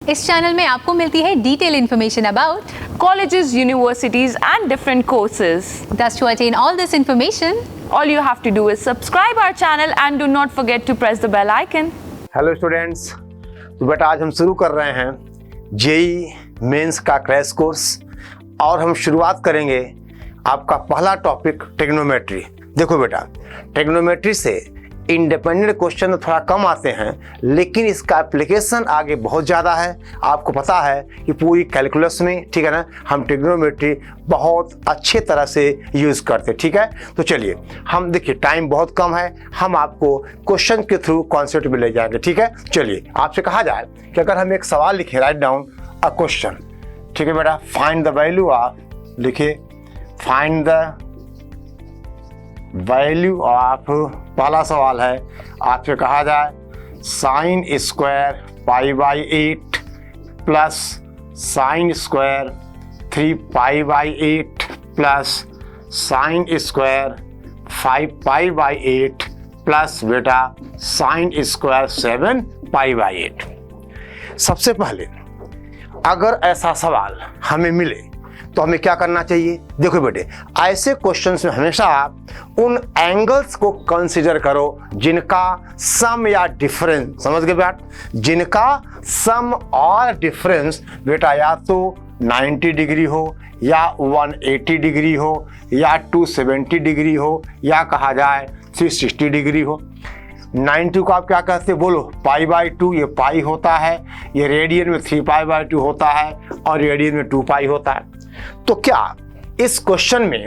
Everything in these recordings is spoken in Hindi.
इस चैनल में आपको मिलती है detail information about colleges, universities and different courses. Thus, to attain all this information, All you have to do is subscribe our channel and do not forget to press the bell icon. Hello students, तो बेटा आज हम शुरू कर रहे हैं जेई मेंस का क्रैश कोर्स और हम शुरुआत करेंगे आपका पहला टॉपिक ट्रिग्नोमेट्री। देखो बेटा, ट्रिग्नोमेट्री से इंडिपेंडेंट क्वेश्चन थोड़ा कम आते हैं, लेकिन इसका एप्लीकेशन आगे बहुत ज़्यादा है। आपको पता है कि पूरी कैलकुलस में, ठीक है ना, हम ट्रिग्नोमेट्री बहुत अच्छे तरह से यूज़ करते हैं। ठीक है, तो चलिए हम देखिए, टाइम बहुत कम है, हम आपको क्वेश्चन के थ्रू कॉन्सेप्ट में ले जाएंगे। ठीक है, चलिए आपसे कहा जाए कि अगर हम एक सवाल लिखें, राइट डाउन अ क्वेश्चन, ठीक है बेटा, फाइंड द वैल्यू ऑफ, लिखिए फाइंड द वैल्यू ऑफ, पहला सवाल है आपसे कहा जाए sine square pi by 8 plus sign square 3 pi by 8 plus sine square 5 pi by 8 plus बेटा साइन स्क्वायर 7 पाई बाई 8। सबसे पहले अगर ऐसा सवाल हमें मिले तो हमें क्या करना चाहिए? देखो बेटे, ऐसे क्वेश्चंस में हमेशा आप उन एंगल्स को कंसीडर करो जिनका सम या डिफरेंस, समझ गए बेटा, जिनका सम और डिफरेंस बेटा या तो 90 डिग्री हो या 180 डिग्री हो या 270 डिग्री हो या कहा जाए 360 डिग्री हो। 90 को आप क्या कहते हैं? बोलो पाई बाई 2, ये पाई होता है, ये रेडियन में 3 पाई बाई 2 होता है और रेडियन में 2 पाई होता है। तो क्या इस क्वेश्चन में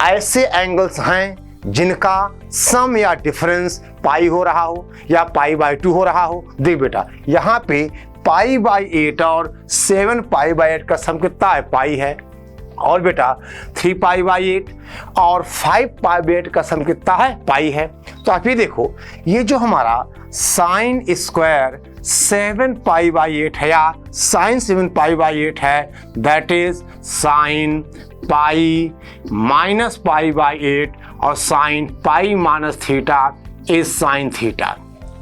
ऐसे एंगल्स हैं जिनका सम या डिफरेंस पाई हो रहा हो या पाई बाई 2 हो रहा हो? देख बेटा, यहाँ पे पाई बाई 8 और 7 पाई बाई 8 का सम कितना है? पाई है। और बेटा 3 पाई बाई 8 और 5 पाई बाई 8 का सम कितना है? पाई है। तो आप ये देखो, ये जो हमारा साइन स्क्वायर 7 पाई बाई 8 है या साइन 7 पाई बाई 8 है, that is sine pi minus pi by 8 और sine pi minus theta is sine theta.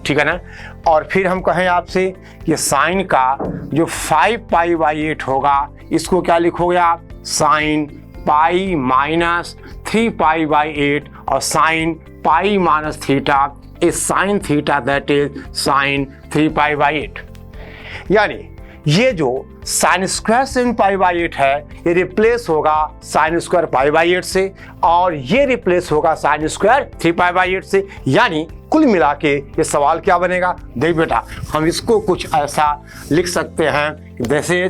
ठीक है ना। और फिर हम कहें आपसे ये साइन का जो 5 पाई बाई 8 होगा, इसको क्या लिखोगे आप? Sine pi minus 3 pi by 8 और sine pi minus theta is sine theta, that is sine 3 pi by 8। यानी ये जो साइन स्क्वायर 7 पाई बाई 8 है, ये रिप्लेस होगा साइन स्क्वायर पाई बाई 8 से और ये रिप्लेस होगा साइन स्क्वायर 3 पाई बाई 8 से। यानी कुल मिला के ये सवाल क्या बनेगा? देख बेटा, हम इसको कुछ ऐसा लिख सकते हैं, जैसे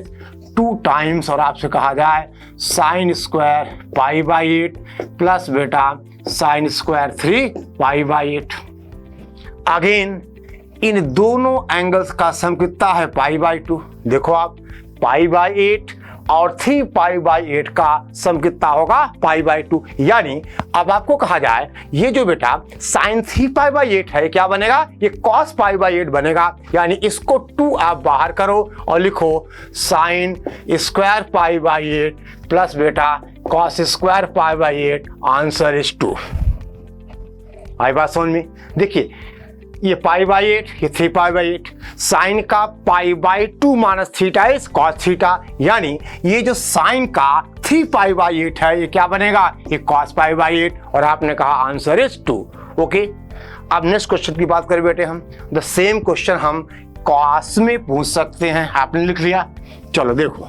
2 टाइम्स और आपसे कहा जाए sine square pi by 8 plus बेटा sine square 3 pi by 8। Again इन दोनों एंगल्स का सम कितना है? Pi by 2। देखो आप, पाई बाई 8 और 3 पाई बाई 8 का सम कितना होगा? पाई बाई 2। यानी अब आपको कहा जाए ये जो बेटा साइन 3 पाई बाई 8 है, क्या बनेगा? ये कॉस पाई बाई 8 बनेगा। यानी इसको 2 आप बाहर करो और लिखो sine square pi by 8 plus बेटा cos square pi by 8, answer is 2। आई बात समझ में? देखिए ये पाई बाई 8, ये 3 पाई बाई 8, साइन का पाई by 2 minus theta is cos theta. यानी ये जो साइन का 3 पाई बाई 8 है, ये क्या बनेगा? ये कॉस पाई बाई 8 और आपने कहा आंसर इज 2। ओके, अब नेक्स्ट क्वेश्चन की बात करें बेटे, हम द सेम क्वेश्चन हम कॉस में पूछ सकते हैं। आपने लिख लिया, चलो देखो,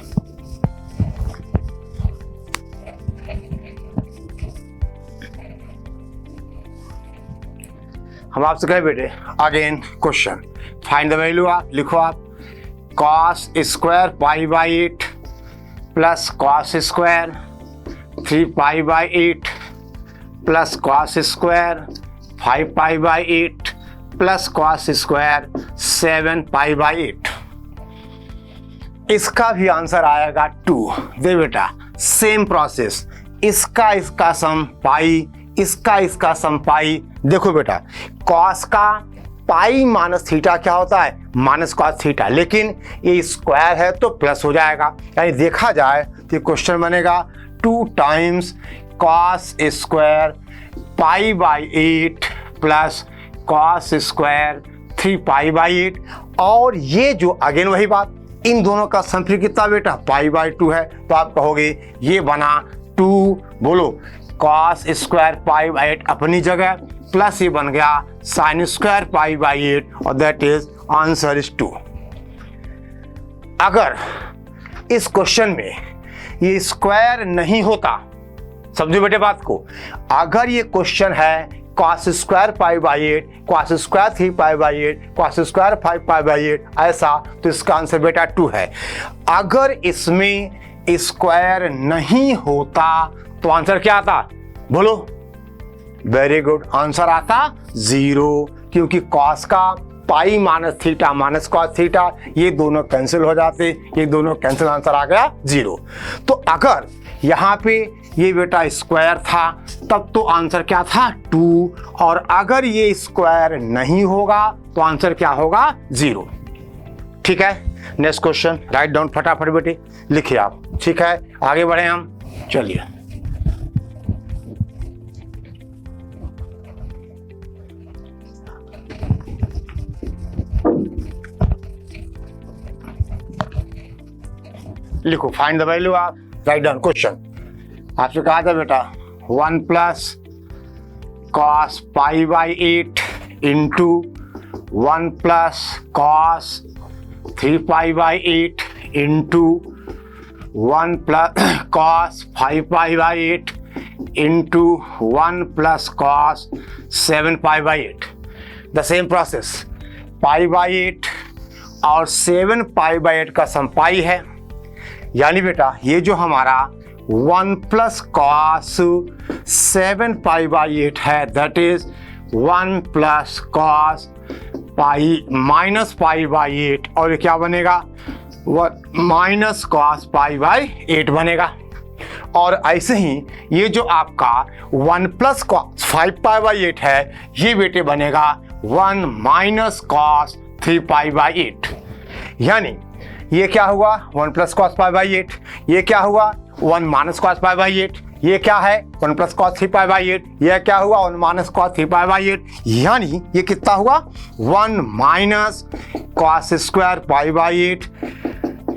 हम आपसे कहें बेटे again question find the value of, लिखो आप cos square pi by 8 plus cos square 3 pi by 8 plus cos square 5 pi by 8 plus cos square 7 pi by 8। इसका भी आंसर आएगा 2। दे बेटा सेम प्रोसेस, इसका सम पाई, इसका सम पाई। देखो बेटा, कॉस का पाई माइनस थीटा क्या होता है? माइनस कॉस थीटा, लेकिन ये स्क्वायर है तो प्लस हो जाएगा। यानी देखा जाए तो क्वेश्चन बनेगा 2 times cos square pi by 8 plus cos square 3 pi by 8। और ये जो अगेन वही बात, इन दोनों का सम फिर कितना बेटा π/2 है, तो आप कहोगे ये बना 2 बोलो cos स्क्वायर π/8 अपनी जगह प्लस ये बन गया sin स्क्वायर π/8 और दैट इज आंसर इज 2। अगर इस क्वेश्चन में ये स्क्वायर नहीं होता, समझो बेटे बात को, अगर ये क्वेश्चन है cos square π/8, cos square 3π/8, cos square 5π/8 ऐसा, तो इसका आंसर बेटा 2 है। अगर इसमें स्क्वायर नहीं होता तो आंसर क्या आता बोलो? वेरी गुड, आंसर आता 0, क्योंकि cos का pi minus theta minus cos theta ये दोनों कैंसिल हो जाते, ये दोनों कैंसिल, आंसर आ गया 0। तो अगर यहाँ पे ये बेटा स्क्वायर था तब तो आंसर क्या था 2, और अगर ये स्क्वायर नहीं होगा तो आंसर क्या होगा 0। ठीक है, नेक्स्ट क्वेश्चन राइट डाउन फटाफट बेटे लिखिए आप। ठीक है, आगे बढ़े हम, चलिए। लिखो find the value of, right down question. आपसे कहा था बेटा 1 plus cos π/8 into 1 plus cos 3π/8 into 1 plus cos 5π/8 into 1 plus cos 7π/8। The same process, π/8 और 7π/8 का सम पाई है, यानी बेटा ये जो हमारा 1 प्लस cos 7π/8 है that is 1 plus cos minus π/8, और ये क्या बनेगा माइनस cos π/8 बनेगा। और ऐसे ही ये जो आपका 1 प्लस cos 5π/8 है ये बेटे बनेगा 1 माइनस cos 3π/8, यानी ये क्या हुआ 1 प्लस cos π/8, ये क्या हुआ 1 माइनस cos π/8, ये क्या है 1 प्लस cos 3π/8, ये क्या हुआ 1 माइनस cos 3π/8, यानी ये कितना हुआ 1 माइनस cos स्क्वायर π/8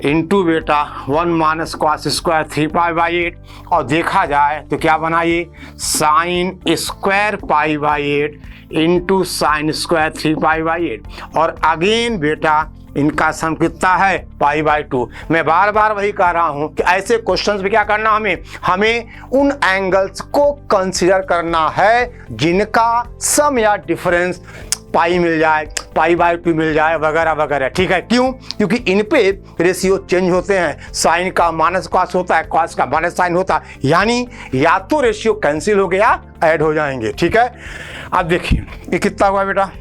इंटू बेटा 1 माइनस cos स्क्वायर 3π/8, और देखा जाए तो क्या बना ये sine square π/8 into sine square 3π/8, और अगेन बेटा इनका सम कितना है π/2। मैं बार बार वही कह रहा हूं कि ऐसे क्वेश्चंस में क्या करना, हमें उन एंगल्स को कंसीडर करना है जिनका सम या डिफरेंस पाई मिल जाए, π/2 मिल जाए वगैरह वगैरह। ठीक है, क्यों? क्योंकि इन पे रेशियो चेंज होते हैं, साइन का माइनस कॉस होता है, कॉस का माइनस साइन होता है, यानी या तो रेशियो कैंसिल हो गया ऐड हो जाएंगे। ठीक है, अब देखिए ये कितना हुआ बेटा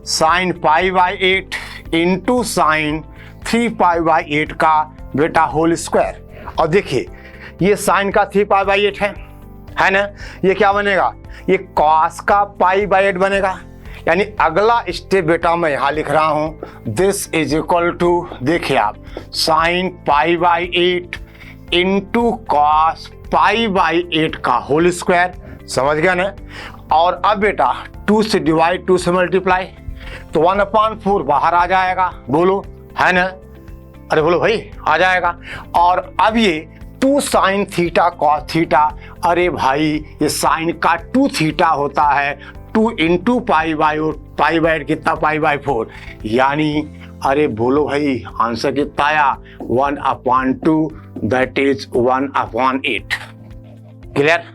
साइन π/8 इंटू साइन 3π/8 का बेटा होल स्क्वायर, और देखिए ये साइन का 3π/8 है ना, ये क्या बनेगा ये कॉस का π/8 बनेगा, यानी अगला स्टेप बेटा मैं यहां लिख रहा हूं दिस इज इक्वल टू, देखिए आप साइन π/8 इंटू कॉस π/8 का होल स्क्वायर, समझ गया ना। और अब बेटा 2 से डिवाइड 2 से मल्टीप्लाई, तो 1/4 बाहर आ जाएगा, बोलो है ना, अरे बोलो भाई आ जाएगा। और अब ये 2 साइन थीटा कॉस थीटा, अरे भाई ये साइन का 2 थीटा होता है, 2 इंटू π/8 कितना π/4, यानी अरे बोलो भाई आंसर कितना आया 1/2 दैट इज 1/8। क्लियर?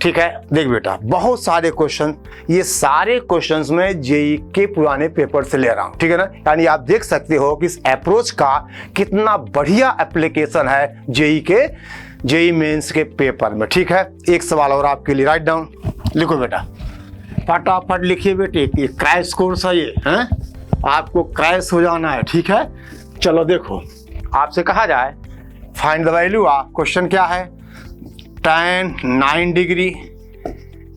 ठीक है, देख बेटा बहुत सारे क्वेश्चन, ये सारे क्वेश्चंस में जेई के पुराने पेपर से ले रहा हूं, ठीक है ना, यानी आप देख सकते हो कि इस अप्रोच का कितना बढ़िया एप्लीकेशन है जेई मेंस के पेपर में। ठीक है, एक सवाल और आपके लिए, राइट डाउन लिखो बेटा, फटाफट लिखिए बेटे, ये क्रैश कोर्स है, ये है आपको क्रैश हो जाना है। ठीक है, चलो देखो आपसे कहा जाए find the value of, question क्या है tan 9 degree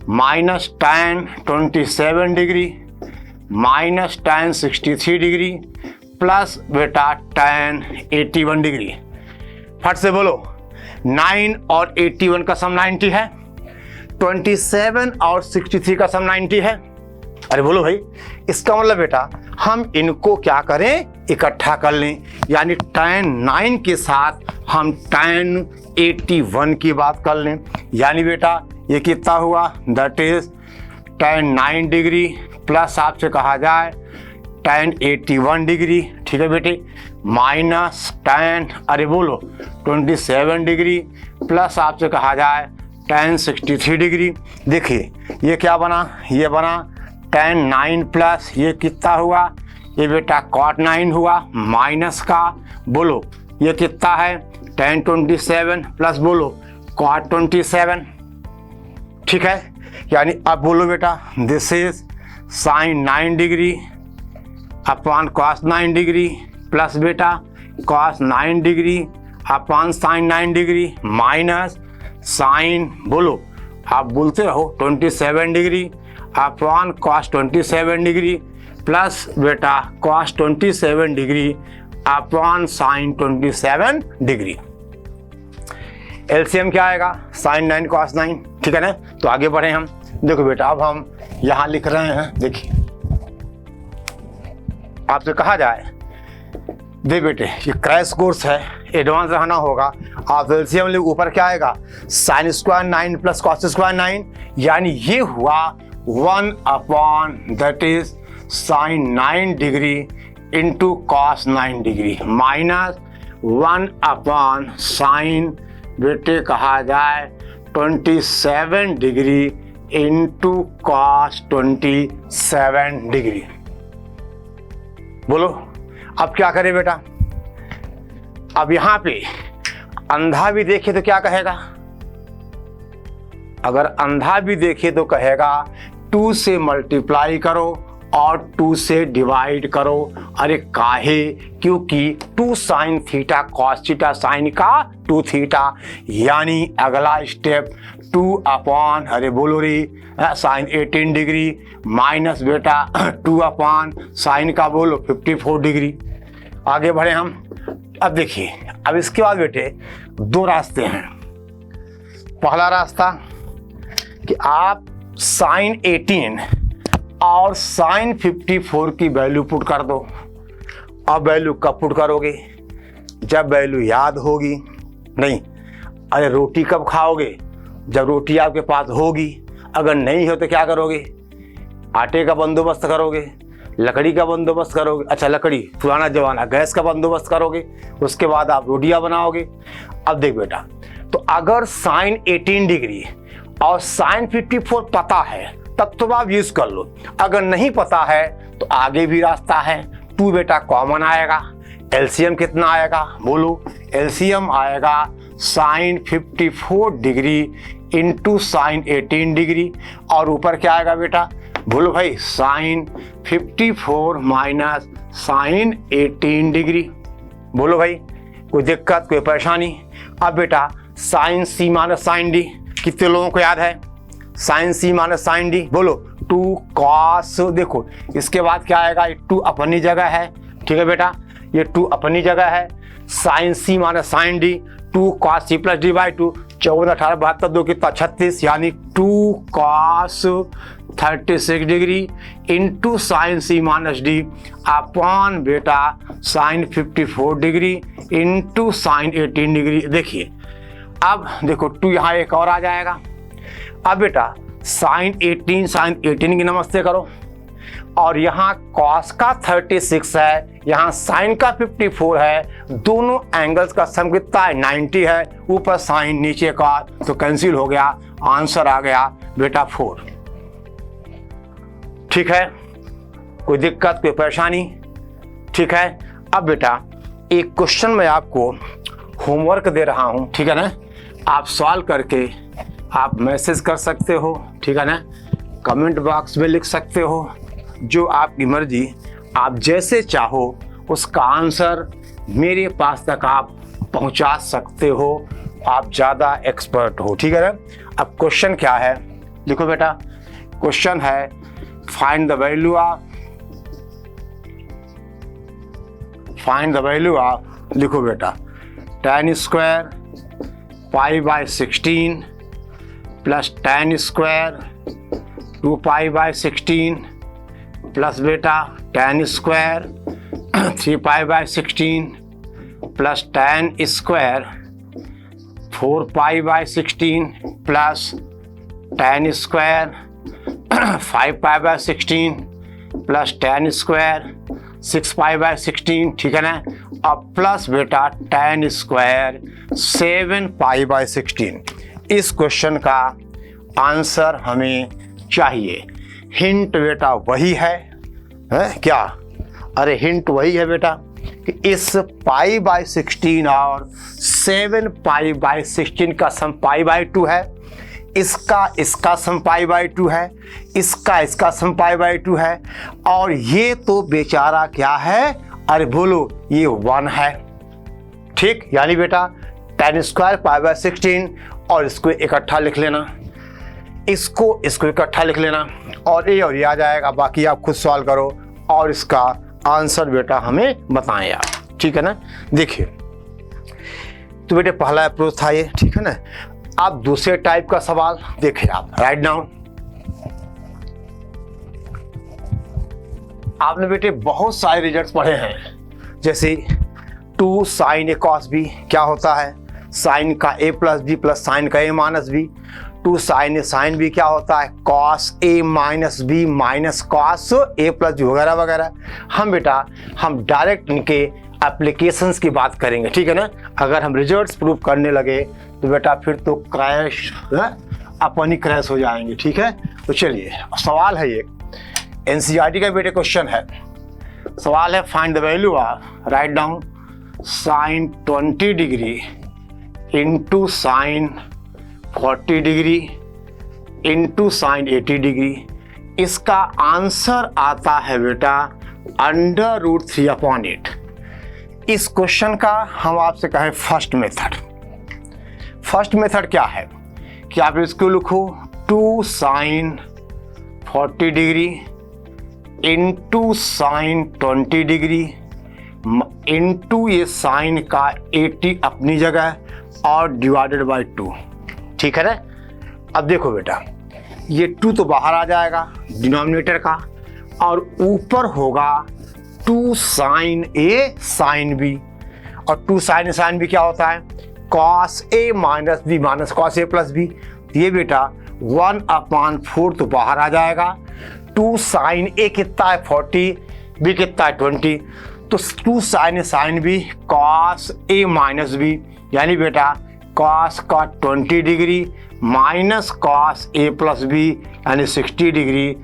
minus tan 27 degree minus tan 63 degree plus बेटा tan 81 डिग्री। फट से बोलो 9 और 81 का सम 90 है, 27 और 63 का सम 90 है, अरे बोलो भाई, इसका मतलब बेटा हम इनको क्या करें, इकट्ठा कर लें, यानी tan 9 के साथ हम tan 81 की बात कर लें। यानी बेटा ये कितना हुआ, that is tan 9 degree plus आपसे कहा जाए tan 81 डिग्री, ठीक है बेटे, माइनस tan अरे बोलो 27 डिग्री प्लस आपसे कहा जाए tan 63 डिग्री। देखिए ये क्या बना, ये बना tan 9 प्लस ये कितना हुआ, ये बेटा cot 9 हुआ, माइनस का बोलो ये कितना है tan 27 प्लस बोलो cot 27, ठीक है। यानी अब बोलो बेटा this is sin 9 degree upon cos 9 degree plus बेटा cos 9 degree upon sin 9 degree minus sin बोलो आप बोलते रहो 27 degree upon cos 27 degree plus बेटा cos 27 degree upon sin 27 degree. LCM क्या आएगा, sin 9 cos 9, ठीक है ना। तो आगे बढ़े हम, देखो बेटा अब हम यहां लिख रहे हैं, देखिए आपसे कहा जाए दे बेटे ये क्रैश कोर्स है, एडवांस रहना होगा। आप एलसीएम ले ऊपर क्या आएगा, sin square 9 plus cos square 9, यानी ये हुआ 1 upon that is sin 9 degree into cos 9 degree minus 1 upon sin बेटे कहा जाए 27 डिग्री इंटू cos 27 डिग्री। बोलो अब क्या करें बेटा, अब यहां पे अंधा भी देखे तो क्या कहेगा, अगर अंधा भी देखे तो कहेगा 2 से मल्टीप्लाई करो और 2 से डिवाइड करो। अरे काहे, क्योंकि 2 sine theta cos theta sine का 2 थीटा, यानी अगला स्टेप 2 अपॉन अरे बोलो रे साइन 18 डिग्री माइनस बेटा 2 अपॉन साइन का बोलो 54 डिग्री। आगे बढ़े हम, अब देखिए अब इसके बाद बेटे 2 रास्ते हैं। पहला रास्ता कि आप साइन 18 और साइन 54 की वैल्यू पुट कर दो। अब वैल्यू कब पुट करोगे, जब वैल्यू याद होगी, नहीं अरे रोटी कब खाओगे, जब रोटी आपके पास होगी। अगर नहीं हो तो क्या करोगे, आटे का बंदोबस्त करोगे, लकड़ी का बंदोबस्त करोगे, अच्छा लकड़ी पुराना जमाना, गैस का बंदोबस्त करोगे, उसके बाद आप रोटियां बनाओगे। अब देख बेटा, तो अगर साइन 18 डिग्री और साइन 54 पता है तब तो आप यूज कर लो, अगर नहीं पता है तो आगे भी रास्ता है। 2 बेटा कॉमन आएगा, एलसीएम कितना आएगा बोलो, एलसीएम आएगा sine 54 degree into sine 18 degree, और ऊपर क्या आएगा बेटा बोलो भाई साइन 54 माइनस साइन 18 डिग्री। बोलो भाई कोई दिक्कत कोई परेशानी। अब बेटा sign C minus sine D कितने लोगों को याद है, sine C minus sine D बोलो 2 कॉस, देखो इसके बाद क्या आएगा, 2 अपनी जगह है, ठीक है बेटा ये 2 अपनी जगह है, sine C minus sine D 2 cos C plus D by 2, 14 18 72 2 कितना 36, यानी 2 cos 36 degree into sine C minus D upon बेटा sine 54 degree into sine 18 degree. देखिए अब देखो 2 यहाँ एक और आ जाएगा। अब बेटा साइन 18 की नमस्ते करो, और यहाँ कॉस का 36 है, यहाँ साइन का 54 है, दोनों एंगल्स का सम कितना है 90 है, ऊपर साइन नीचे का तो कैंसिल हो गया, आंसर आ गया बेटा 4। ठीक है, कोई दिक्कत कोई परेशानी, ठीक है। अब बेटा एक क्वेश्चन मैं आपको होमवर्क दे रहा हूं, ठीक है ना, आप सॉल्व करके आप मैसेज कर सकते हो, ठीक है ना, कमेंट बॉक्स में लिख सकते हो, जो आपकी मर्जी, आप जैसे चाहो उसका आंसर मेरे पास तक आप पहुंचा सकते हो, आप ज़्यादा एक्सपर्ट हो, ठीक है ना। अब क्वेश्चन क्या है, देखो बेटा क्वेश्चन है फाइंड द वैल्यू ऑफ लिखो बेटा tan square pi by 16 plus tan square 2 pi by 16 plus बेटा tan square 3π/16 plus tan square 4π/16 plus tan square 5π/16 plus tan square 6π/16, ठीक है ना। अब प्लस बेटा tan स्क्वायर 7π/16। इस क्वेश्चन का आंसर हमें चाहिए। हिंट बेटा वही है क्या? अरे हिंट वही है बेटा कि इस π/16 और 7π/16 का सम π/2 है, इसका सम π/2 है, इसका सम π/2 है, और ये तो बेचारा क्या है? अरे बोलो, ये 1 है, ठीक। यानी बेटा tan स्क्वायर π/16 और इसको इकट्ठा लिख लेना, इसको इकट्ठा लिख लेना, और ये आ जाएगा। बाकी आप खुद सॉल्व करो और इसका आंसर बेटा हमें बताएं आप, ठीक है ना। देखिए तो बेटे पहला अप्रोच था ये, ठीक है ना। अब दूसरे टाइप का सवाल देखिए आप, राइट डाउन। आपने बेटे बहुत सारे रिजल्ट्स पढ़े हैं, जैसे 2 sin a cos b क्या होता है? साइन का a plus B plus sine का a minus B. 2 sin a sin b क्या होता है? cos a minus B minus cos a plus B वगैरह वगैरह। हम डायरेक्ट इनके एप्लीकेशंस की बात करेंगे, ठीक है ना। अगर हम रिजल्ट्स प्रूव करने लगे तो बेटा फिर तो क्रैश अपन ही क्रैश हो जाएंगे, ठीक है। तो चलिए सवाल है, ये एनसीईआरटी का बेटे क्वेश्चन है। सवाल है find the value of, right down, sine 20 degree into sine 40 degree into sine 80 degree. इसका आंसर आता है बेटा √3/8। इस क्वेश्चन का हम आपसे कहें फर्स्ट मेथड। फर्स्ट मेथड क्या है कि आप इसको लिखो 2 sin 40 degree into sine 20 degree into ये साइन का 80 अपनी जगह और डिवाइडेड बाय 2, ठीक है ना। अब देखो बेटा ये 2 तो बाहर आ जाएगा डिनोमिनेटर का, और ऊपर होगा 2 sin a sin b, और 2 sin a sin b क्या होता है? cos a minus B minus cos a plus B. ये बेटा 1/4 तो बाहर आ जाएगा। 2 sin a कितना है? 40, b कितना है? 20। तो 2 sin a sin b cos a minus B, यानी बेटा cos का 20 degree minus cos a plus B यानी 60 डिग्री,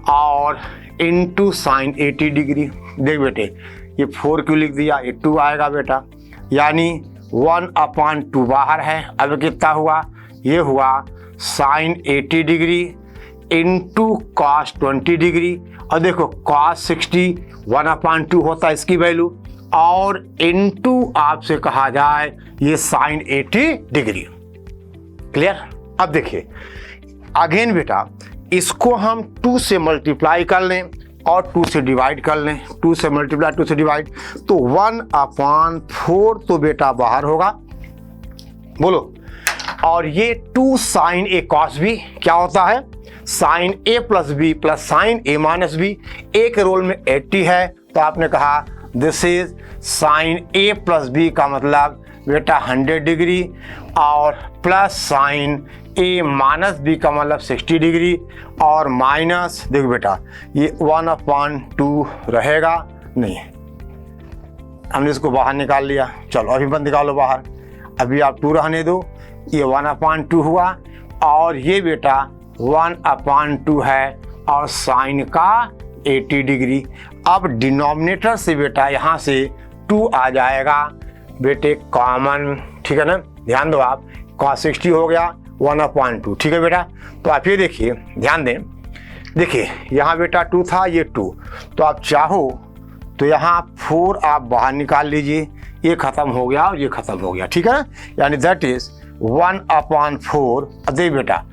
और इंटू साइन 80 डिग्री। देख बेटे ये 4 क्यों लिख दिया? ये 2 आएगा बेटा, यानी 1/2 बाहर है। अब कितना हुआ? ये हुआ sine 80 degree into cos 20 degree, और देखो cos 60 1/2 होता है इसकी वैल्यू, और इंटू आपसे कहा जाए ये साइन 80 डिग्री। क्लियर? अब देखिए अगेन बेटा इसको हम 2 से मल्टीप्लाई कर लें और 2 से डिवाइड कर लें। 2 से मल्टीप्लाई 2 से डिवाइड, तो 1/4 तो बेटा बाहर होगा, बोलो। और ये 2 sin a cos b क्या होता है? Sine a plus B plus sine a minus B. एक रोल में 80 है, तो आपने कहा this is sine a plus B का मतलब बेटा 100 डिग्री, और plus sine a minus B का मतलब 60 डिग्री, और माइनस देखो बेटा ये 1/2 रहेगा नहीं, हमने इसको बाहर निकाल लिया। चलो अभी बंद निकालो बाहर, अभी आप 2 रहने दो। ये 1/2 हुआ, और ये बेटा 1/2 है, और साइन का 80 डिग्री। अब डिनोमिनेटर से बेटा यहाँ से 2 आ जाएगा बेटे कॉमन, ठीक है ना। ध्यान दो आप, cos 60 हो गया 1/2, ठीक है बेटा। तो आप ये देखिए, ध्यान दें, देखिए यहाँ बेटा 2 था, ये 2, तो आप चाहो तो यहाँ 4 आप बाहर निकाल लीजिए, ये खत्म हो गया और ये खत्म हो गया, ठीक है ना। यानी दैट इज 1/4। देख बेटा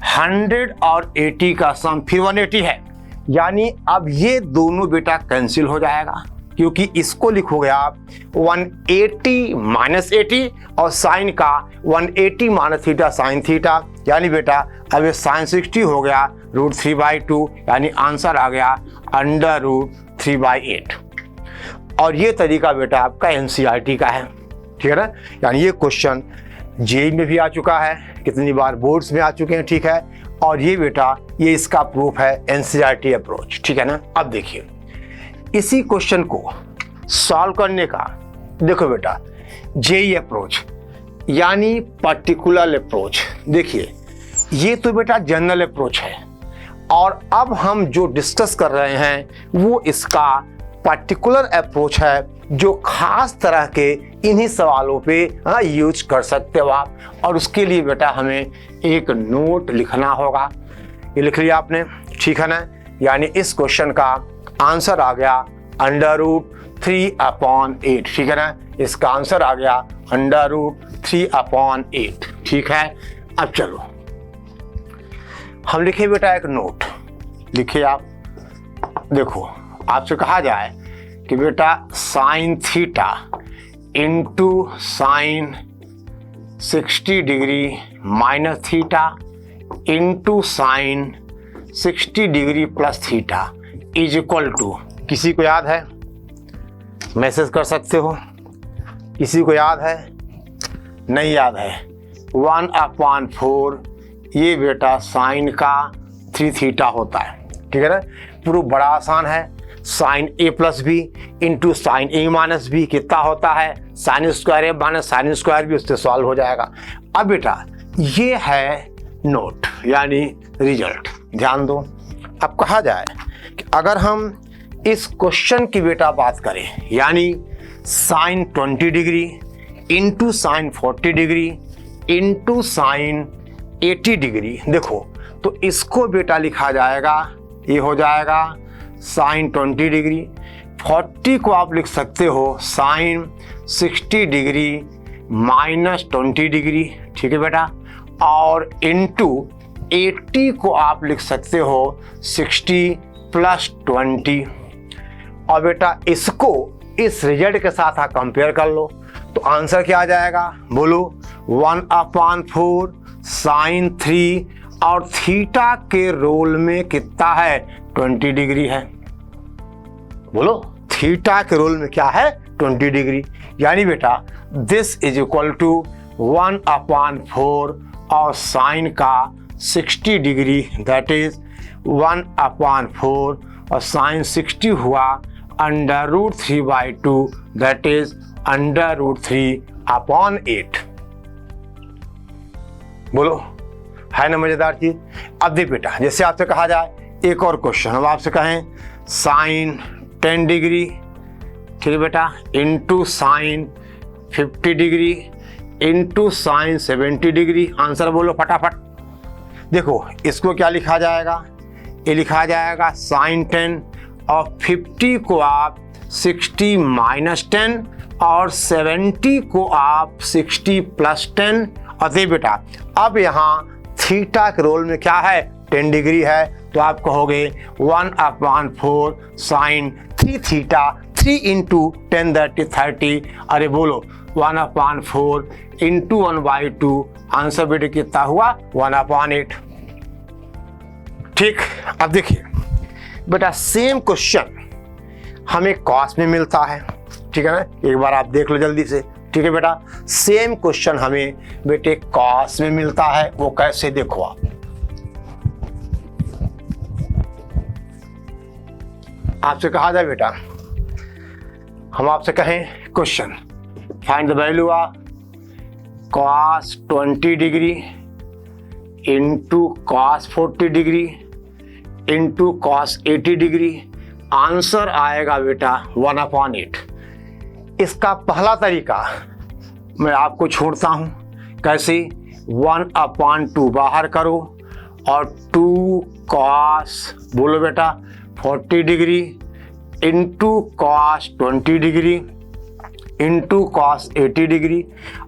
100 और 80 का सम फिर 180 है, यानी अब ये दोनों बेटा कैंसिल हो जाएगा, क्योंकि इसको लिखोगे आप 180 माइनस 80 और साइन का 180 माइनस थीटा साइन थीटा, यानी बेटा अब ये साइन 60 हो गया √3/2, यानी आंसर आ गया √3/8। और ये तरीका बेटा आपका एनसीईआरटी का है, ठीक है ना। यानी ये क्वेश्चन जेईई में भी आ चुका है, कितनी बार बोर्ड्स में आ चुके हैं, ठीक है। और ये बेटा ये इसका प्रूफ है एनसीईआरटी अप्रोच, ठीक है ना। अब देखिए इसी क्वेश्चन को सॉल्व करने का, देखो बेटा जेईई अप्रोच यानी पर्टिकुलर अप्रोच, देखिए ये तो बेटा जनरल अप्रोच है, और अब हम जो डिस्कस कर रहे हैं वो इसका पर्टिकुलर अप्रोच है, जो खास तरह के इन्हीं सवालों पे यूज कर सकते हो आप। और उसके लिए बेटा हमें एक नोट लिखना होगा, ये लिख लिया आपने, ठीक है ना। यानी इस क्वेश्चन का आंसर आ गया √3/8, ठीक है ना। इसका आंसर आ गया √3/8, ठीक है। अब चलो हम लिखे बेटा एक नोट, लिखिए आप। देखो आपसे कहा जाए कि बेटा sine theta into sine 60 degree minus theta into sine 60 degree plus theta is equal to, किसी को याद है? मैसेज कर सकते हो। किसी को याद है? नहीं याद है? 1/4 ये बेटा साइन का 3 थीटा होता है, ठीक है ना। प्रूफ बड़ा आसान है, साइन ए प्लस बी इंटू साइन ए माइनस बी कितना होता है? साइन स्क्वायर ए माइनस साइन स्क्वायर बी, उससे सॉल्व हो जाएगा। अब बेटा ये है नोट यानी रिजल्ट, ध्यान दो। अब कहा जाए कि अगर हम इस क्वेश्चन की बेटा बात करें, यानी sine 20 degree into sine 40 degree into sine 80 degree, देखो तो इसको बेटा लिखा जाएगा, ये हो जाएगा साइन 20 डिग्री, 40 को आप लिख सकते हो साइन 60 डिग्री माइनस 20 डिग्री, ठीक है बेटा। और इंटू 80 को आप लिख सकते हो 60 प्लस 20। और बेटा इसको इस रिजल्ट के साथ आप कंपेयर कर लो तो आंसर क्या आ जाएगा? बोलो 1/4 साइन 3, और थीटा के रोल में कितना है? 20 डिग्री है। बोलो थीटा के रोल में क्या है? 20 डिग्री। यानी बेटा दिस इज इक्वल टू 1/4 और साइन का 60 डिग्री, दैट इज 1/4 और साइन 60 हुआ √3/2, दैट इज √3/8। बोलो है ना मजेदार चीज। अब देख बेटा जैसे आपसे कहा जाए एक और क्वेश्चन, अब आपसे कहें साइन 10 डिग्री, ठीक है बेटा, into sine 50 degree into sign 70 degree, answer बोलो फटाफट। देखो इसको क्या लिखा जाएगा? ये लिखा जाएगा साइन 10 और 50 को आप 60 माइनस 10 और 70 को आप 60 प्लस 10। और दे बेटा अब यहाँ थीटा के रोल में क्या है? 10 डिग्री है, तो आप कहोगे 1/4 sine 3 theta, 3 into 10 that is 30। अरे बोलो 1/4 इंटू 1/2, आंसर बेटे कितना हुआ? 1/8। ठीक, अब देखिए बेटा सेम क्वेश्चन हमें कॉस में मिलता है, ठीक है ना। एक बार आप देख लो जल्दी से, ठीक है बेटा। सेम क्वेश्चन हमें बेटे कॉस में मिलता है, वो कैसे देखो आप। आपसे कहा जाए बेटा, हम आपसे कहें question find the value of cos 20 degree into cos 40 degree into cos 80 degree, answer आएगा बेटा 1/8। इसका पहला तरीका मैं आपको छोड़ता हूं, कैसे? 1/2 बाहर करो और 2 कॉस, बोलो बेटा 40 degree into cos 20 degree into cos 80 degree.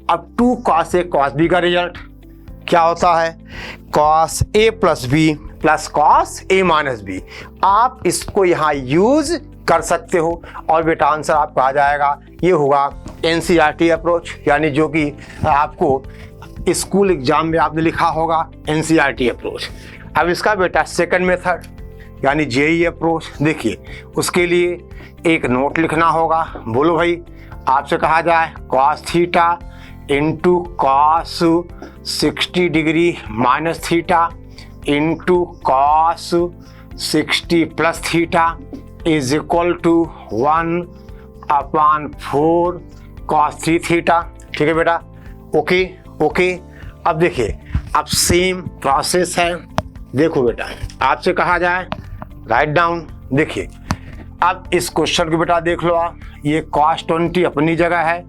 अब 2 कॉस ए कॉस बी का रिजल्ट क्या होता है? Cos A plus B plus cos A minus B. आप इसको यहाँ यूज कर सकते हो और बेटा आंसर आपका आ जाएगा, ये होगा एनसीईआरटी अप्रोच, यानी जो कि आपको स्कूल एग्जाम में आपने लिखा होगा NCERT अप्रोच। अब इसका बेटा सेकंड मेथड यानी JEE अप्रोच, देखिए उसके लिए एक नोट लिखना होगा। बोलो भाई, आपसे कहा जाए cos theta into cos 60 degree minus theta into cos 60 plus theta is equal to 1/4 cos 3 theta. ठीक है बेटा, ओके ओके। अब देखिए, अब सेम प्रोसेस है। देखो बेटा, आपसे कहा जाए राइट डाउन। देखिए अब इस क्वेश्चन को बेटा देख लो आप, ये cos 20 अपनी जगह है।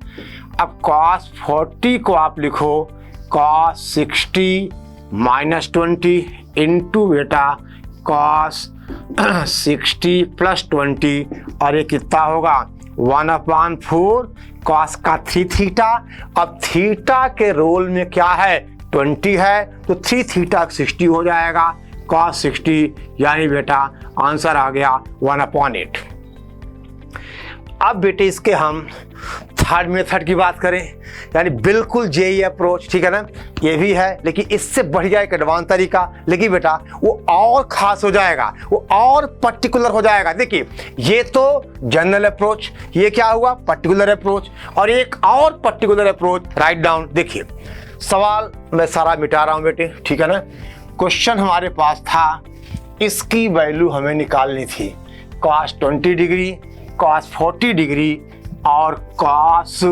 अब cos 40 को आप लिखो cos 60 माइनस 20 इंटू बेटा cos 60 प्लस 20, और ये कितना होगा 1/4 cos का 3 थीटा। अब थीटा के रोल में क्या है 20 है, तो 3 थीटा 60 हो जाएगा cos 60, यानी बेटा आंसर आ गया 1/8। अब बेटे इसके हम थर्ड मेथड की बात करें, यानी बिल्कुल JEE अप्रोच, ठीक है ना, ये भी है लेकिन इससे बढ़िया एक एडवांस तरीका, लेकिन बेटा वो और खास हो जाएगा, वो और पर्टिकुलर हो जाएगा। देखिए ये तो जनरल अप्रोच, ये क्या हुआ पर्टिकुलर अप्रोच, और एक और पर्टिकुलर अप्रोच। Write down. देखिए सवाल मैं सारा मिटा रहा हूं बेटे, ठीक है ना। क्वेश्चन हमारे पास था, इसकी वैल्यू हमें निकालनी थी cos 20 डिग्री, cos 40 डिग्री और cos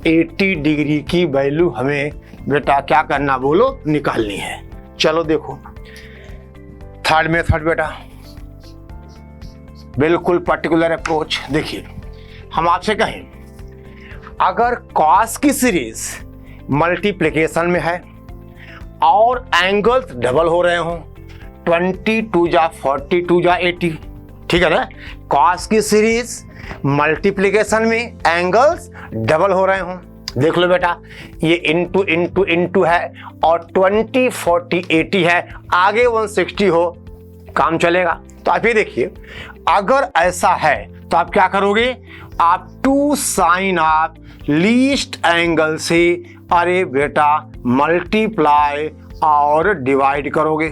80 डिग्री की वैल्यू हमें बेटा क्या करना बोलो, निकालनी है। चलो देखो थर्ड मेथड बेटा, बिल्कुल पर्टिकुलर अप्रोच। देखिए हम आपसे कहें, अगर cos की सीरीज मल्टीप्लिकेशन में है और एंगल्स डबल हो रहे हों, 22 जा 40 2 जा 80, ठीक है ना। cos की सीरीज मल्टीप्लिकेशन में एंगल्स डबल हो रहे हों, देख लो बेटा, ये इंटू इंटू इंटू है और 20 40 80 है, आगे 160 हो, काम चलेगा। तो आप ये देखिए, अगर ऐसा है तो आप क्या करोगे, आप 2 साइन ऑफ लीस्ट एंगल से अरे बेटा मल्टीप्लाई और डिवाइड करोगे,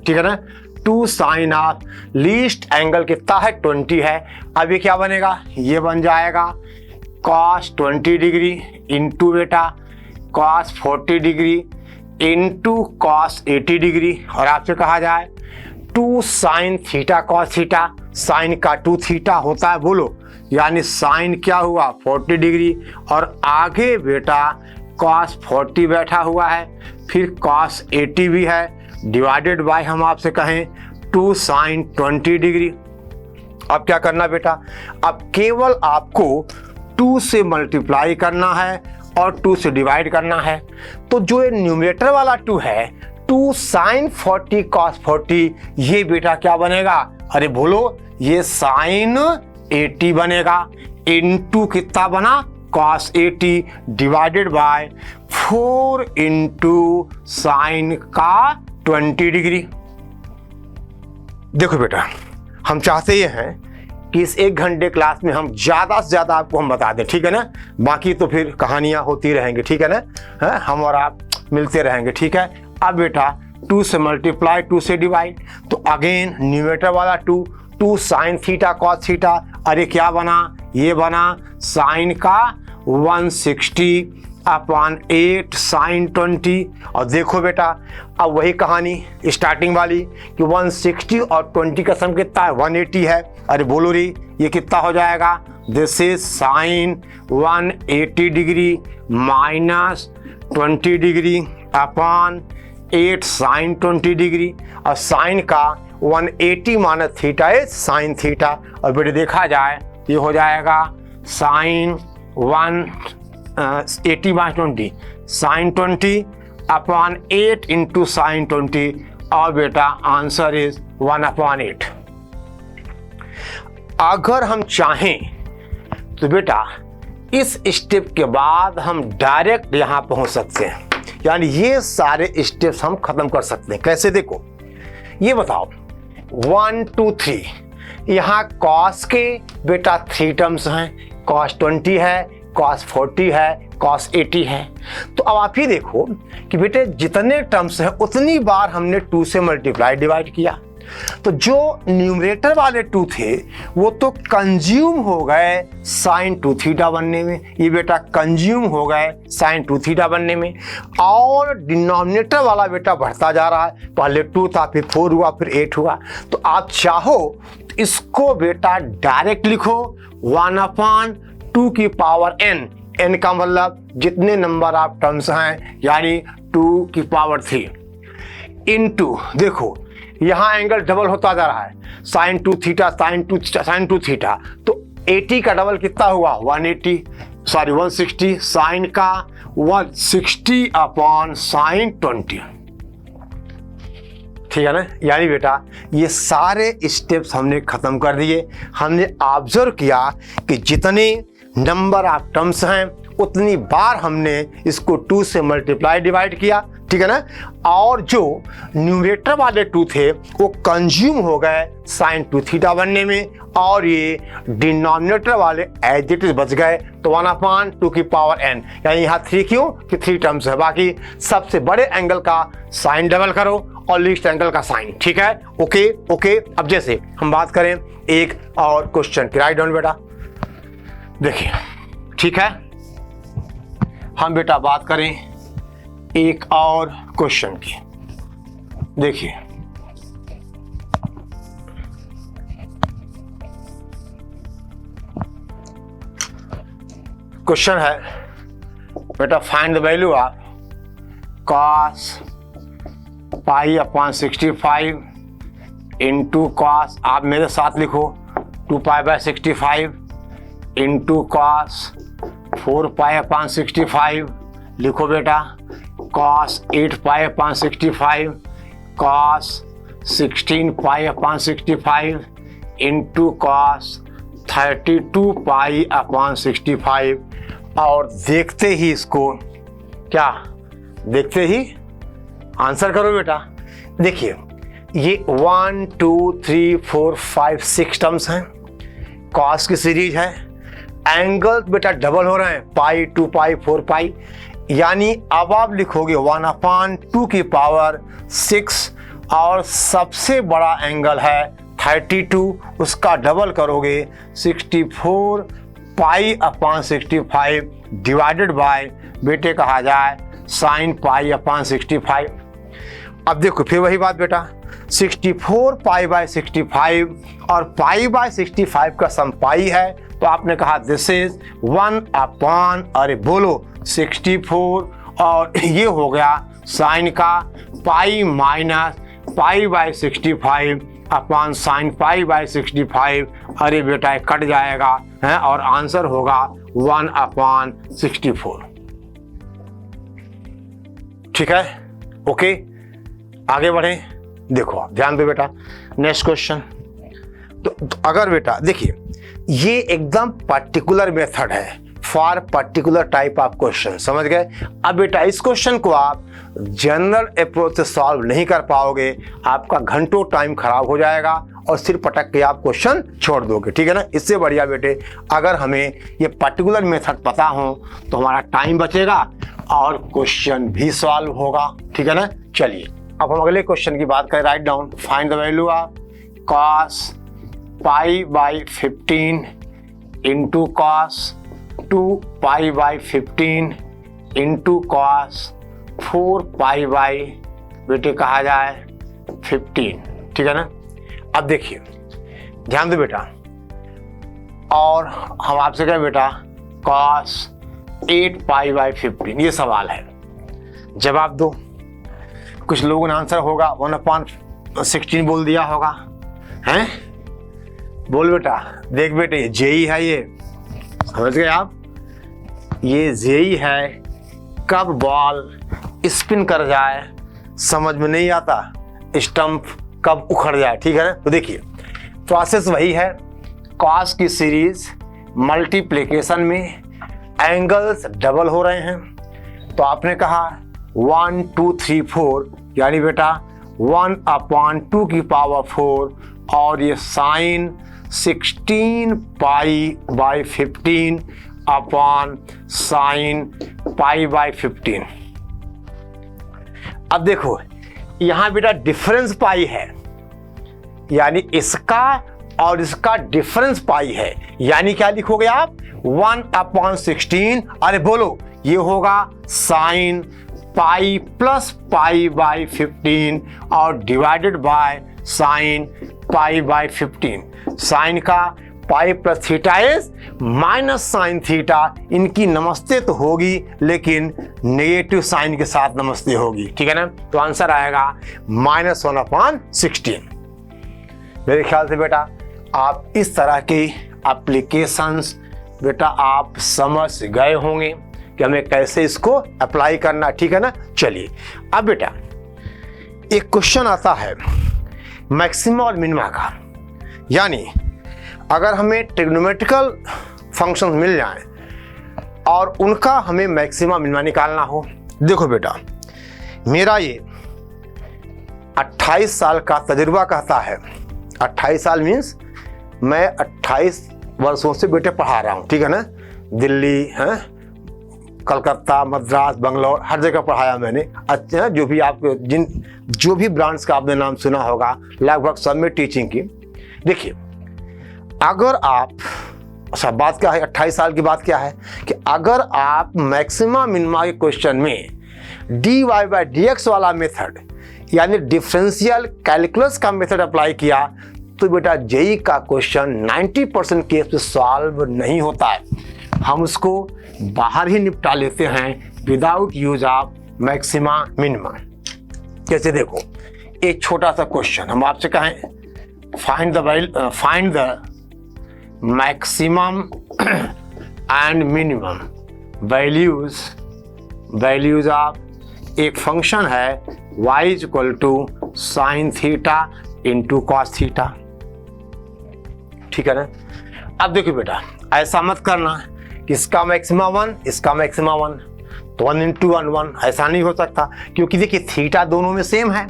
ठीक है ना। 2 साइन ऑफ लीस्ट एंगल कितना है 20 है। अब ये क्या बनेगा, ये बन जाएगा cos 20 डिग्री इंटू बेटा cos 40 degree into cos 80 degree, और आपसे कहा जाए 2 sine theta cos theta, sine का 2 थीटा होता है बोलो, यानी साइन क्या हुआ 40 डिग्री, और आगे बेटा cos 40 बैठा हुआ है, फिर cos 80 भी है, डिवाइडेड बाय हम आपसे कहें 2 साइन 20 डिग्री। अब क्या करना बेटा, अब केवल आपको 2 से मल्टीप्लाई करना है और 2 से डिवाइड करना है। तो जो ये न्यूमरेटर वाला 2 है, 2 साइन 40 cos 40, ये बेटा क्या बनेगा, अरे बोलो ये साइन 80 बनेगा, इंटू कितना बना cos 80 divided by 4 into sine का 20 डिग्री। देखो बेटा, हम चाहते ये हैं कि इस 1 घंटे क्लास में हम ज़्यादा से ज़्यादा आपको हम बता दें, ठीक है ना। बाकी तो फिर कहानियाँ होती रहेंगी, ठीक है ना, है? हम और आप मिलते रहेंगे, ठीक है। अब बेटा 2 से मल्टीप्लाई 2 से डिवाइड, तो अगेन न्यूमरेटर वाला 2 साइन थीटा cos थीटा, अरे क्या बना, ये बना साइन का 160/8 साइन 20। और देखो बेटा अब वही कहानी स्टार्टिंग वाली कि 160 और 20 का सम कितना है 180 है, अरे बोलो रे ये कितना हो जाएगा, this is sine 180 degree minus 20 degree upon 8 sine 20 degree, और साइन का 180 minus theta is sine theta, और बेटे देखा जाए ये हो जाएगा sine 180 minus 20 sine 20 upon 8 into sine 20, और बेटा आंसर इज 1/8। अगर हम चाहें तो बेटा इस स्टेप के बाद हम डायरेक्ट यहां पहुंच सकते हैं, यानी ये सारे स्टेप्स हम खत्म कर सकते हैं। कैसे, देखो ये बताओ 1 2 3, यहाँ cos के बेटा 3 टर्म्स हैं, cos 20 है, cos 40 है, cos 80 है। तो अब आप ही देखो कि बेटे जितने टर्म्स हैं उतनी बार हमने 2 से मल्टीप्लाई डिवाइड किया, तो जो न्यूमरेटर वाले 2 थे वो तो कंज्यूम हो गए sin 2 थीटा बनने में, ये बेटा कंज्यूम हो गए sin 2 थीटा बनने में, और डिनोमिनेटर वाला बेटा बढ़ता जा रहा है, पहले 2 था फिर 4 हुआ फिर 8 हुआ। तो आप चाहो तो इसको बेटा डायरेक्ट लिखो 1/2 की पावर n, n का मतलब जितने नंबर ऑफ टर्म्स हैं यानी 2 की पावर 3 इनटू, देखो यहाँ एंगल डबल होता जा रहा है, sin 2 थीटा sin 2 थीटा, तो 80 का डबल कितना हुआ 160 sin का 160 अपॉन sin 20, ठीक है ना। यानी बेटा ये सारे स्टेप्स हमने खत्म कर दिए। हमने ऑब्जर्व किया कि जितने नंबर ऑफ टर्म्स हैं उतनी बार हमने इसको 2 से मल्टीप्लाई डिवाइड किया, ठीक है ना। और जो न्यूमरेटर वाले 2 थे वो कंज्यूम हो गए sin 2 थीटा बनने में, और ये डिनोमिनेटर वाले एज इट इज बच गए, तो 1/2 की पावर n, यानी यहाँ 3 क्यों कि 3 टर्म्स है। बाकी सबसे बड़े एंगल का साइन डबल करो और लीस्ट एंगल का साइन, ठीक है। Okay okay. अब जैसे हम बात करें एक और क्वेश्चन की, राइट डाउन बेटा, देखिए ठीक है। हम बेटा बात करें एक और क्वेश्चन की, देखिए क्वेश्चन है बेटा find the value of cos pi upon 65 into cos, आप मेरे साथ लिखो 2 pi bye 65 into cos 4 pi upon 65, लिखो बेटा cos 8 pi upon 65, cos 16 pi upon 65 into cos 32 pi upon 65, और देखते ही इसको क्या, देखते ही आंसर करो बेटा। देखिए ये 1 2 3 4 5 6 टर्म्स हैं, cos की सीरीज है, एंगल बेटा डबल हो रहे हैं, पाई 2 पाई 4 पाई, यानी अब आप लिखोगे 1/2 की पावर 6, और सबसे बड़ा एंगल है 32, उसका डबल करोगे 64 पाई अपॉन 65 डिवाइडेड बाय बेटे कहा जाए sin पाई अपॉन 65। अब देखो फिर वही बात बेटा, 64 पाई बाय 65 और पाई बाय 65 का सम पाई है, तो आपने कहा दिस इज 1/, अरे बोलो 64, और ये हो गया साइन का pi minus pi by 65 upon sine pi bye 65, अरे बेटा कट जाएगा है, और आंसर होगा 1/64, ठीक है। ओके आगे बढ़े, देखो आप ध्यान दो बेटा नेक्स्ट क्वेश्चन। तो अगर बेटा देखिए ये एकदम पर्टिकुलर मेथड है for particular type of question, समझ गए। अब बेटा इस क्वेश्चन को आप जनरल अप्रोच से सॉल्व नहीं कर पाओगे, आपका घंटों टाइम खराब हो जाएगा और सिर पटक के आप क्वेश्चन छोड़ दोगे, ठीक है ना। इससे बढ़िया बेटे अगर हमें ये पर्टिकुलर मेथड पता हो तो हमारा टाइम बचेगा और क्वेश्चन भी सॉल्व होगा, ठीक है ना। चलिए अब हम अगले क्वेश्चन की बात करें, write down find the value of cos pi by 15 into cos 2 pi by 15 into cos 4 pi by बेटे कहा जाए 15, ठीक है ना। अब देखिए ध्यान दो बेटा, और हम आपसे कहें बेटा cos 8 पाई बाई 15, ये सवाल है, जवाब दो। कुछ लोगों ने आंसर होगा 1/16 बोल दिया होगा, हैं बोल बेटा, देख बेटे ये जेई है, ये समझ गए आप, ये जेई है, कब बॉल स्पिन कर जाए समझ में नहीं आता, स्टंप कब उखड़ जाए, ठीक है ना। तो देखिए प्रोसेस वही है, कॉस की सीरीज मल्टीप्लिकेशन में एंगल्स डबल हो रहे हैं, तो आपने कहा 1 2 3 4, यानी बेटा 1/2 की पावर 4, और ये sine 16 pi by 15, upon sine pi by 15। अब देखो यहां बेटा डिफरेंस पाई है, यानी इसका और इसका डिफरेंस पाई है, यानी क्या लिखोगे आप 1/16। अरे बोलो ये होगा sine pi plus pi by 15 और divided by sine pi by 15। Sine का pi plus theta is minus sine theta. इनकी नमस्ते तो होगी लेकिन नेगेटिव साइन के साथ नमस्ते होगी, ठीक है ना। तो आंसर आएगा -1/16। मेरे ख्याल से बेटा आप इस तरह की एप्लीकेशंस बेटा आप समझ गए होंगे कि हमें कैसे इसको अप्लाई करना, ठीक है ना। चलिए अब बेटा एक क्वेश्चन आता है मैक्सिमा और मिनिमा का, यानी अगर हमें ट्रिग्नोमेट्रिकल फंक्शन मिल जाए और उनका हमें मैक्सिमा मिनिमा निकालना हो। देखो बेटा मेरा ये 28 साल का तजुर्बा कहता है, 28 साल मीन्स मैं 28 वर्षों से बेटे पढ़ा रहा हूँ, ठीक है ना। दिल्ली है, कलकत्ता, मद्रास, बंगलौर, हर जगह पढ़ाया मैंने। अच्छा जो भी आप जो भी ब्रांड्स का आपने नाम सुना होगा लगभग सब में टीचिंग की। देखिए अगर आप, अच्छा बात क्या है 28 साल की बात क्या है कि अगर आप मैक्सिमा मिनिमा के क्वेश्चन में dy/dx वाला मेथड यानी डिफरेंशियल कैलकुलस का मेथड अप्लाई किया तो बेटा जेई का क्वेश्चन 90% केस में सॉल्व नहीं होता है। हम उसको बाहर ही निपटा लेते हैं without use of maxima minima. जैसे देखो एक छोटा सा क्वेश्चन हम आपसे कहें find the maximum and minimum values of एक फंक्शन है y = sign theta into cos theta, ठीक है ना। अब देखो बेटा ऐसा मत करना कि इसका मैक्सिमा 1 इसका मैक्सिमा 1 तो 1 × 1 1, ऐसा नहीं हो सकता क्योंकि देखिए थीटा दोनों में सेम है।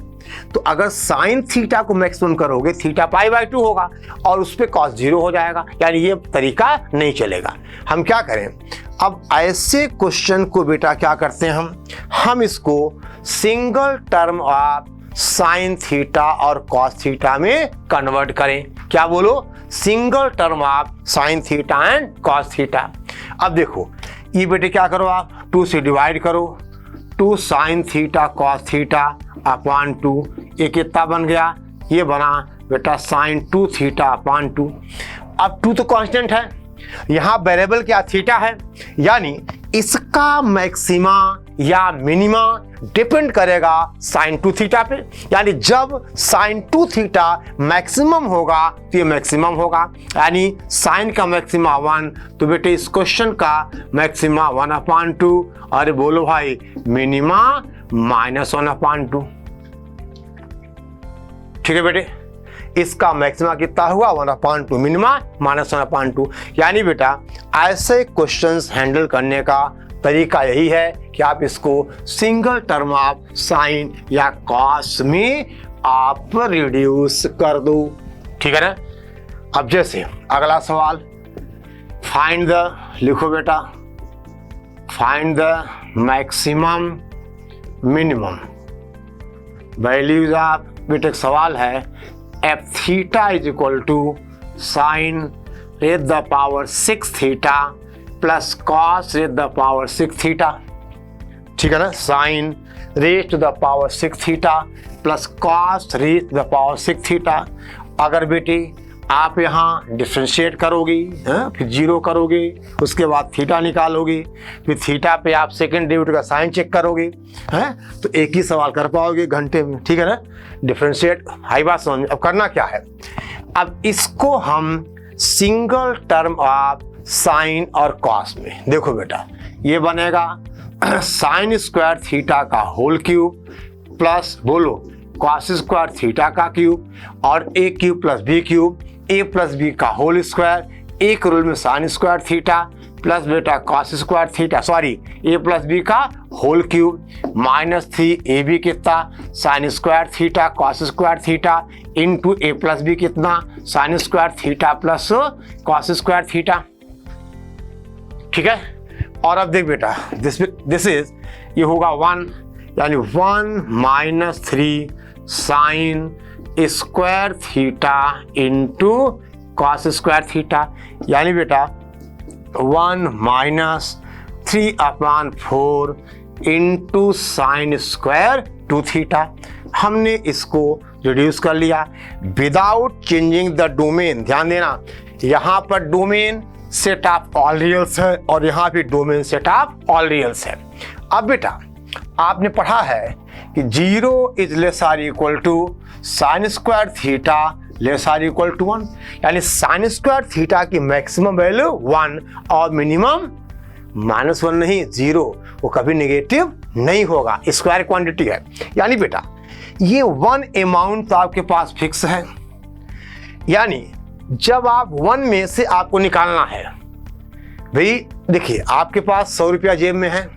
तो अगर साइन थीटा को मैक्सिमम करोगे थीटा π/2 होगा और उस पर कॉस 0 हो जाएगा, यानी ये तरीका नहीं चलेगा। हम क्या करें अब ऐसे क्वेश्चन को बेटा क्या करते हैं हम इसको single term of sine theta और कॉस थीटा में कन्वर्ट करें। क्या बोलो, single term of sine theta and cos theta. अब देखो ये बेटे क्या करो आप 2 से डिवाइड करो, 2 sine theta cos theta upon 2, ये कितना बन गया, ये बना बेटा साइन 2 थीटा अपॉन 2। अब 2 तो कांस्टेंट है, यहाँ वेरिएबल क्या थीटा है, यानी इसका मैक्सिमा या मिनिमा डिपेंड करेगा साइन 2 थीटा पे। यानी जब साइन 2 थीटा मैक्सिमम होगा तो ये मैक्सिमम होगा, यानी साइन का मैक्सिमा 1 तो बेटे इस क्वेश्चन का मैक्सिमा 1/2 और बोलो भाई मिनिमा -1/2। ठीक है बेटे, इसका मैक्सिमा कितना हुआ 1/2, मिनिमा -1/2। यानी बेटा ऐसे क्वेश्चंस हैंडल करने का तरीका यही है कि आप इसको सिंगल टर्म ऑफ साइन या कॉस में आप रिड्यूस कर दो, ठीक है ना। अब जैसे अगला सवाल फाइंड द, लिखो बेटा find the maximum minimum values of, बेटा एक सवाल है f theta = sine raise the power 6 theta plus cos raise the power 6 theta, ठीक है ना। Sine raise to the power 6 theta plus cos raise to the power 6 theta. अगर बेटे आप यहाँ डिफ्रेंशिएट करोगी फिर 0 करोगे, उसके बाद थीटा निकालोगे, फिर थीटा पे आप सेकंड डेरिवेटिव का साइन चेक करोगे तो एक ही सवाल कर पाओगे घंटे में, ठीक है ना। डिफ्रेंशिएट हाई बात समझ में। अब करना क्या है, अब इसको हम सिंगल टर्म ऑफ साइन और कॉस में, देखो बेटा ये बनेगा साइन स्क्वायर थीटा का होल क्यूब प्लस बोलो कॉस स्क्वायर थीटा का क्यूब और a cube plus b cube, a plus b का होल स्क्वायर, एक रूल में साइन स्क्वायर थीटा प्लस बेटा cos square theta, sorry a plus b का होल क्यूब -3ab कितना sign square theta cos square theta into a plus b कितना sign square theta plus cos square theta, ठीक है। और अब देख बेटा, दिस इज, ये होगा 1, यानी 1 minus 3 sign square theta into cos square theta, यानी बेटा 1 minus 3/4 into sine square 2 theta. हमने इसको रिड्यूस कर लिया विदाउट चेंजिंग द डोमेन। ध्यान देना, यहाँ पर domain set of all reals है और यहाँ भी domain set of all reals है। अब बेटा आपने पढ़ा है कि 0 is less or equal to sine square theta less or equal to 1, यानी साइन स्क्वायर थीटा की मैक्सिमम वैल्यू 1 और मिनिमम -1 नहीं 0, वो कभी नेगेटिव नहीं होगा, स्क्वायर क्वांटिटी है। यानी बेटा ये 1 अमाउंट तो आपके पास फिक्स है, यानी जब आप 1 में से आपको निकालना है, भाई देखिए आपके पास 100 रुपया जेब में है,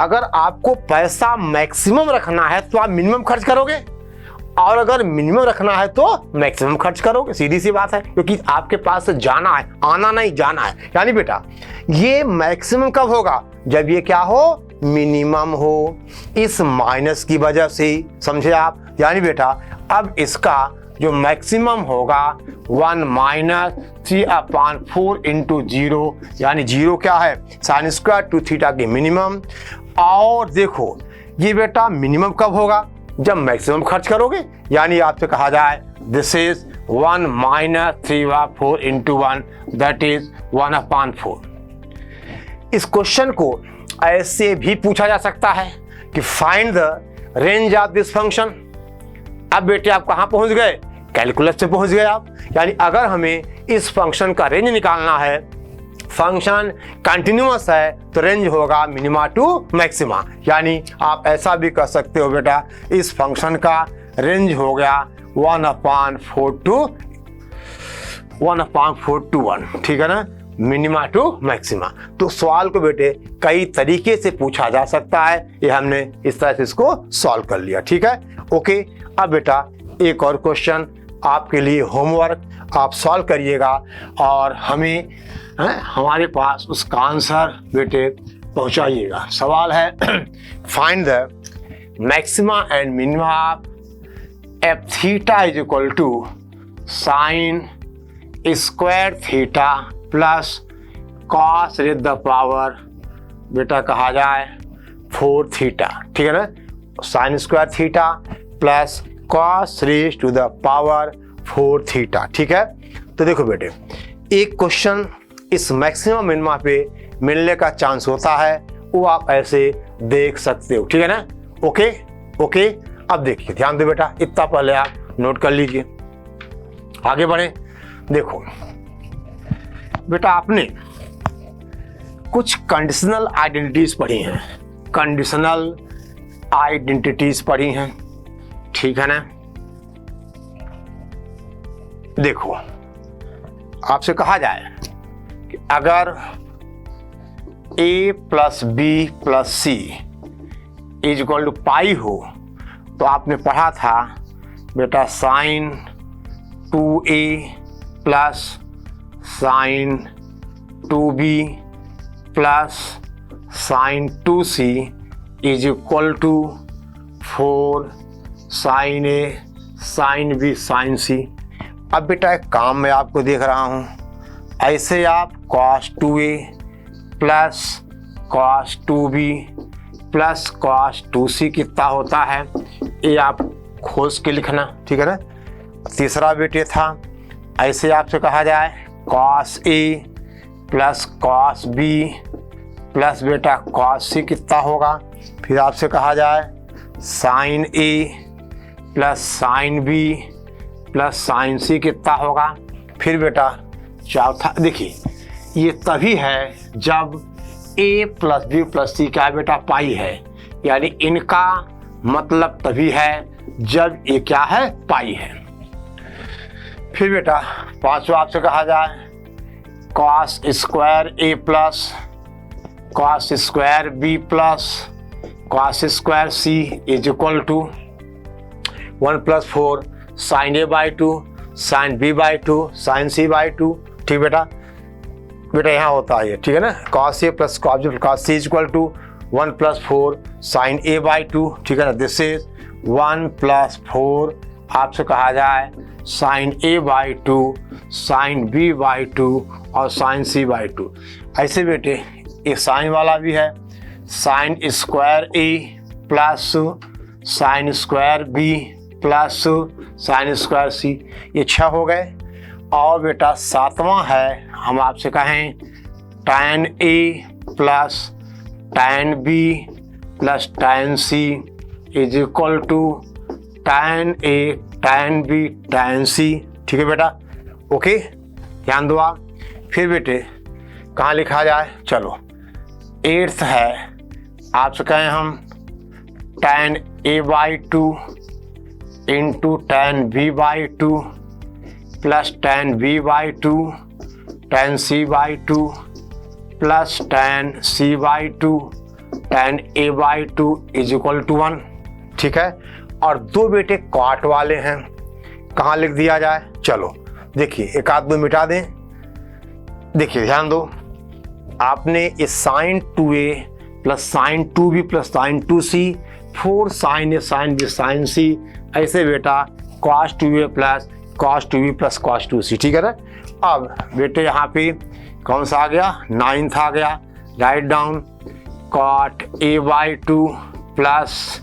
अगर आपको पैसा मैक्सिमम रखना है तो आप मिनिमम खर्च करोगे, और अगर मिनिमम रखना है तो मैक्सिमम खर्च करोगे, सीधी सी बात है, क्योंकि आपके पास जाना है, आना नहीं जाना है। यानी बेटा ये मैक्सिमम कब होगा, जब ये क्या हो, मिनिमम हो, इस माइनस की वजह से, समझे आप। यानी बेटा अब इसका जो मैक्सिमम होगा 1 माइनस 3/4 इंटू 0, यानी 0 क्या है, साइन स्क्वायर 2 थीटा की मिनिमम। और देखो ये बेटा मिनिमम कब होगा, जब मैक्सिमम खर्च करोगे, यानी आपसे कहा जाए this is 1 minus 3/4 into 1, that is 1/4। इस क्वेश्चन को ऐसे भी पूछा जा सकता है कि find the range of this function. अब बेटे आप कहां पहुंच गए, कैलकुलस से पहुंच गए आप। यानी अगर हमें इस फंक्शन का रेंज निकालना है, फंक्शन कंटिन्यूअस है तो रेंज होगा मिनिमा टू मैक्सिमा। यानी आप ऐसा भी कर सकते हो बेटा, इस फंक्शन का रेंज हो गया 1/4 टू 1, ठीक है ना, मिनिमा टू मैक्सिमा। तो सवाल को बेटे कई तरीके से पूछा जा सकता है, ये हमने इस तरह से इसको सॉल्व कर लिया, ठीक है। ओके, अब बेटा एक और क्वेश्चन आपके लिए होमवर्क, आप सॉल्व करिएगा और हमें हमारे पास उसका आंसर बेटे पहुंचाइएगा। सवाल है find the maxima and minima of f theta is equal to sine square theta plus cos raise the power बेटा कहा जाए 4 थीटा, ठीक है ना, sine square theta plus cos raise to the power 4 theta, ठीक है। तो देखो बेटे एक क्वेश्चन इस मैक्सिमम मिनिमा पे मिलने का चांस होता है, वो आप ऐसे देख सकते हो, ठीक है ना। ओके ओके, अब देखिए ध्यान दो बेटा, इतना पहले आप नोट कर लीजिए, आगे बढ़े। देखो बेटा आपने कुछ कंडीशनल आइडेंटिटीज पढ़ी हैं, कंडीशनल आइडेंटिटीज पढ़ी हैं, ठीक है ना। देखो आपसे कहा जाए कि अगर a plus B plus C is equal to pi हो, तो आपने पढ़ा था बेटा sine 2a plus sine 2b plus sine 2c is equal to 4 sine a sine b sine c। अब बेटा एक काम मैं आपको देख रहा हूँ, ऐसे आप cos 2a plus cos 2b plus cos 2c कितना होता है, ये आप खोज के लिखना, ठीक है ना। तीसरा बेटे था ऐसे आपसे कहा जाए cos a plus cos b plus बेटा cos c कितना होगा, फिर आपसे कहा जाए sign a plus sine b plus sine c कितना होगा। फिर बेटा चौथा देखिए ये तभी है जब a plus b plus c क्या बेटा पाई है, यानी इनका मतलब तभी है जब ये क्या है, पाई है। फिर बेटा पांचवा आपसे कहा जाए cos square a plus cos square b plus cos square c is equal to 1 plus 4 sine a by 2 sine b by 2 sine c by 2, ठीक बेटा। बेटा यहाँ होता है ये, ठीक है ना, cos A plus cos C equal to 1 plus 4 sine A by 2, ठीक है ना, दिस इज 1 प्लस 4 आपसे कहा जाए sign A by 2 sine B by 2 और साइन C बाई 2। ऐसे बेटे एक साइन वाला भी है, sine square A plus sine square B plus sine square C, ये 6 हो गए। और बेटा सातवां है, हम आपसे कहें tan A plus tan B plus tan C is equal to tan A tan B tan C, ठीक है बेटा, ओके, ध्यान दो आप। फिर बेटे कहाँ लिखा जाए, चलो 8th है, आपसे कहें हम tan A by 2 into tan B by 2 plus tan B by 2 tan C by 2 plus tan C by 2 tan A by 2 is equal to 1, ठीक है। और दो बेटे क्वाट वाले हैं, कहाँ लिख दिया जाए, चलो देखिए एक आध दो मिटा दें। देखिए ध्यान दो, आपने इस sine 2A plus sine 2B plus sine 2C 4 sine A sine B sine C, ऐसे बेटा cos 2A plus cos 2B plus cos 2C, ठीक है ना। अब बेटे यहाँ पे कौन सा आ गया, 9th आ गया, write down cot A by 2 plus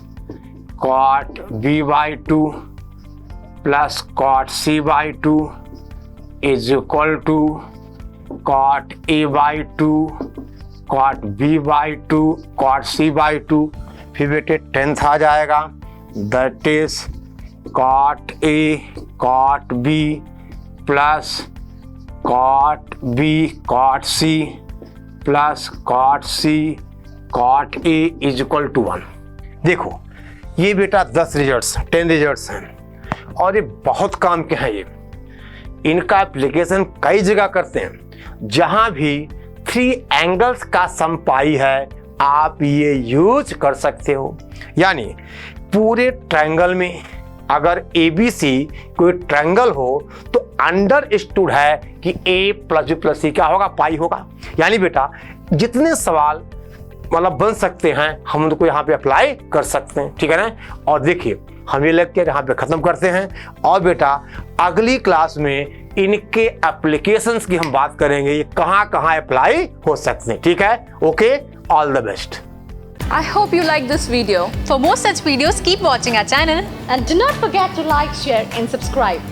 cot B by 2 plus cot C by 2 is equal to cot A by 2 cot B by 2 cot C by 2। फिर बेटे 10th आ जाएगा, that is cot A cot B plus cot B cot C plus cot C cot A is equal to 1। देखो ये बेटा 10 रिजल्ट्स 10 रिजल्ट्स हैं और ये बहुत काम के हैं, ये इनका एप्लीकेशन कई जगह करते हैं। जहां भी 3 एंगल्स का सम पाई है आप ये यूज कर सकते हो। यानी पूरे ट्रायंगल में अगर ABC कोई ट्रायंगल हो तो अंडरस्टूड है कि A plus B plus C क्या होगा, पाई होगा। यानी बेटा जितने सवाल मतलब बन सकते हैं हम उनको यहाँ पे अप्लाई कर सकते हैं, ठीक है ना। और देखिए हम ये लेक्चर यहाँ पे खत्म करते हैं और बेटा अगली क्लास में इनके एप्लीकेशंस की हम बात करेंगे, ये कहाँ कहाँ अप्लाई हो सकते हैं, ठीक है। Okay, all the best. I hope you like this video. For more such videos, keep watching our channel. And do not forget to like, share and subscribe.